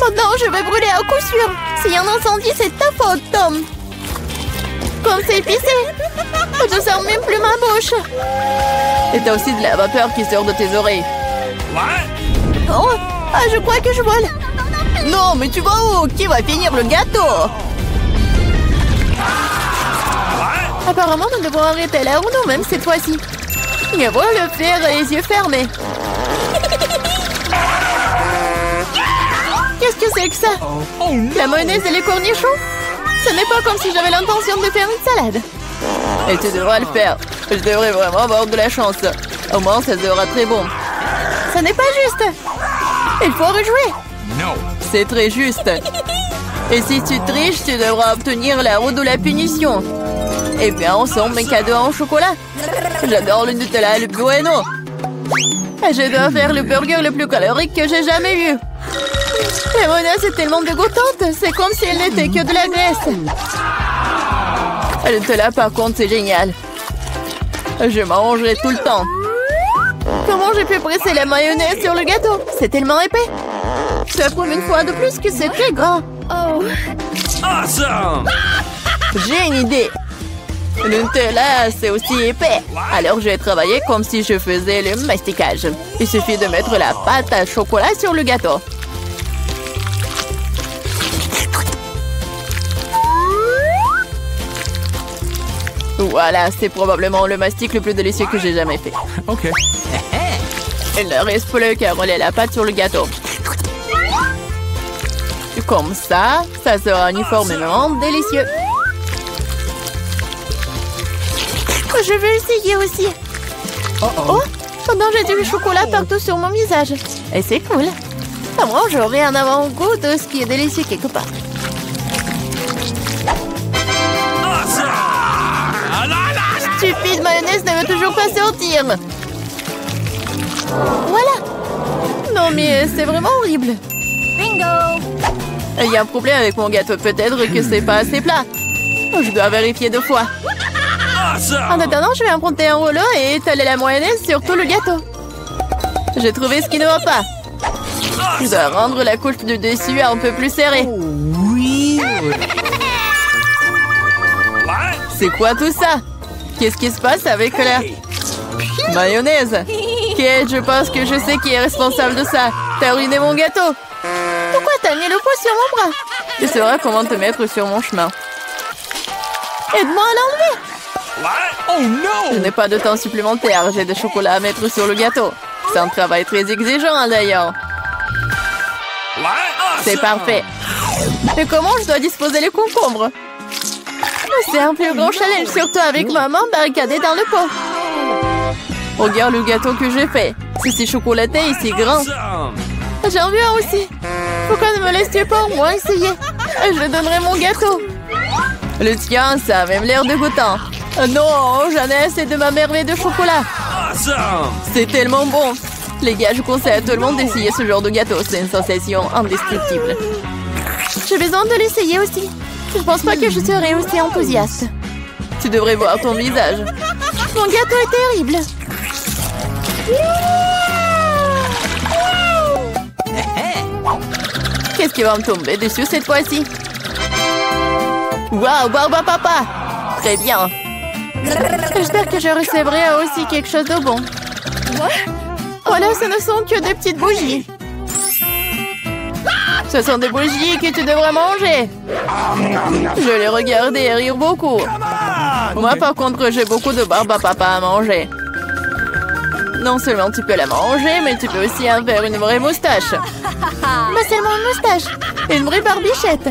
Maintenant, je vais brûler à coup sûr. S'il y a un incendie, c'est ta faute, Tom. Comme c'est épicé. Je sens même plus ma bouche. Et t'as aussi de la vapeur qui sort de tes oreilles. What? Oh, ah, je crois que je vole. Non, mais tu vas où? Qui va finir le gâteau? What? Apparemment, nous devons arrêter la roue nous-mêmes cette fois-ci. Je vois le faire les yeux fermés. Qu'est-ce que c'est que ça? Oh no! La mayonnaise et les cornichons? Ce n'est pas comme si j'avais l'intention de faire une salade. Et tu devras le faire. Je devrais vraiment avoir de la chance. Au moins, ça sera très bon. Ce n'est pas juste. Il faut rejouer. No! C'est très juste. Et si tu triches, tu devras obtenir la roue de la punition. Eh bien, ensemble, mes cadeaux en chocolat. J'adore le Nutella et le Bueno. Et je dois faire le burger le plus calorique que j'ai jamais vu. La mayonnaise est tellement dégoûtante. C'est comme si elle n'était que de la graisse. Le Nutella, par contre, c'est génial. Je mangerai tout le temps. Comment j'ai pu presser la mayonnaise sur le gâteau? C'est tellement épais. Ça prouve une fois de plus que c'est très grand. Oh. Awesome! J'ai une idée. Le Nutella, c'est aussi épais. Alors, je vais travailler comme si je faisais le masticage. Il suffit de mettre la pâte à chocolat sur le gâteau. Voilà, c'est probablement le mastic le plus délicieux que j'ai jamais fait. Okay. Il ne reste plus qu'à rouler la pâte sur le gâteau. Comme ça sera uniformément délicieux. Je veux essayer aussi. Oh, pendant j'ai du chocolat partout sur mon visage. Et c'est cool. Moi, j'aurai un avant-goût de ce qui est délicieux quelque part. Awesome! Ah, la, la, la. Stupide mayonnaise ne veut toujours pas sortir. Voilà. Non, mais c'est vraiment horrible. Bingo! Il y a un problème avec mon gâteau. Peut-être que c'est pas assez plat. Je dois vérifier 2 fois. En Awesome! attendant, je vais emprunter un rouleau et étaler la mayonnaise sur tout le gâteau. J'ai trouvé ce qui ne va pas. Je dois rendre la couche du dessus un peu plus serrée. What? C'est quoi tout ça? Qu'est-ce qui se passe avec la mayonnaise? Kate, je pense que je sais qui est responsable de ça. T'as ruiné mon gâteau. Pourquoi t'as mis le poids sur mon bras? Tu sauras comment te mettre sur mon chemin. Aide-moi à l'enlever. What? Oh Je no! n'ai pas de temps supplémentaire. J'ai des chocolats à mettre sur le gâteau. C'est un travail très exigeant d'ailleurs. What? Awesome! C'est parfait. Et comment je dois disposer les concombres? C'est un plus grand challenge, surtout avec maman barricadée dans le pot. Regarde le gâteau que j'ai fait. C'est si chocolaté et si grand. Awesome! J'en veux un aussi. Pourquoi ne me laisses-tu pas au moins essayer? Je donnerai mon gâteau. Le tien, ça a même l'air dégoûtant. Non, j'en ai assez de ma merveille de chocolat. Awesome! C'est tellement bon. Les gars, je conseille à tout le monde d'essayer ce genre de gâteau. C'est une sensation indestructible. J'ai besoin de l'essayer aussi. Je pense pas que je serai aussi enthousiaste. Tu devrais voir ton visage. Mon gâteau est terrible. Qu'est-ce qui va me tomber dessus cette fois-ci? Waouh, Barbe à Papa! Très bien. J'espère que je recevrai aussi quelque chose de bon. Voilà, ce ne sont que des petites bougies. Ce sont des bougies que tu devrais manger. Je les regardais et rire beaucoup. Moi, par contre, j'ai beaucoup de barbe à papa à manger. Non seulement tu peux la manger, mais tu peux aussi en faire une vraie moustache. Mais seulement une moustache. Une vraie barbichette.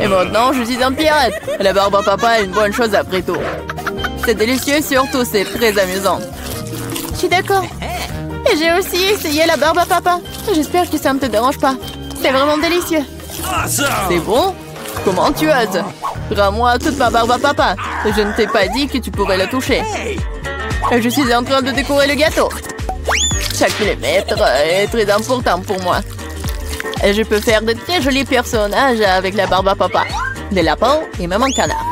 Et maintenant, je suis un pirate. La barbe à papa est une bonne chose après tout. C'est délicieux et surtout, c'est très amusant. Je suis d'accord. Et j'ai aussi essayé la barbe à papa. J'espère que ça ne te dérange pas. C'est vraiment délicieux. Awesome! C'est bon? Comment tu oses? Rends-moi toute ma barbe à papa. Je ne t'ai pas dit que tu pourrais la toucher. Et je suis en train de décorer le gâteau. Chaque millimètre est très important pour moi. Et je peux faire de très jolis personnages avec la barbe à papa. Des lapins et même un canard.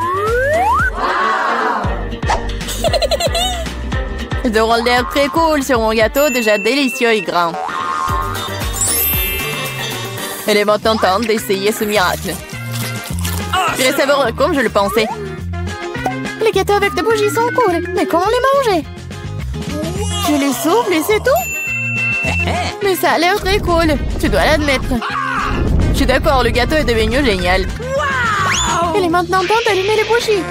Ils auront l'air très cool sur mon gâteau déjà délicieux et grand. Il est maintenant temps d'essayer ce miracle. Très savoureux comme je le pensais. Les gâteaux avec des bougies sont cool, mais comment les manger? Je les souffle et c'est tout? Mais ça a l'air très cool, tu dois l'admettre. Je suis d'accord, le gâteau est devenu génial. Il est maintenant temps d'allumer les bougies,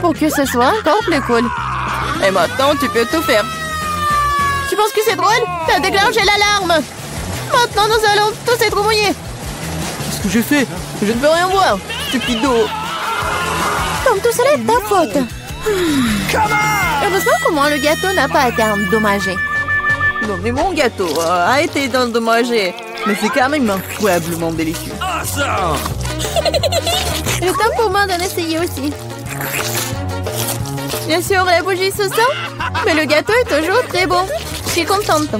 pour que ce soit encore plus cool. Et maintenant, tu peux tout faire. Tu penses que c'est drôle? T'as déclenché l'alarme. Maintenant, nous allons tous être mouillés. Qu'est-ce que j'ai fait? Je ne peux rien voir, stupido. Comme tout cela est ta faute. Heureusement qu'au moins le gâteau n'a pas été endommagé. Non, mais mon gâteau a été endommagé. Mais c'est quand même incroyablement délicieux. Awesome! Le temps pour moi d'en essayer aussi. Bien sûr, la bougie se sent, mais le gâteau est toujours très bon. Je suis contente.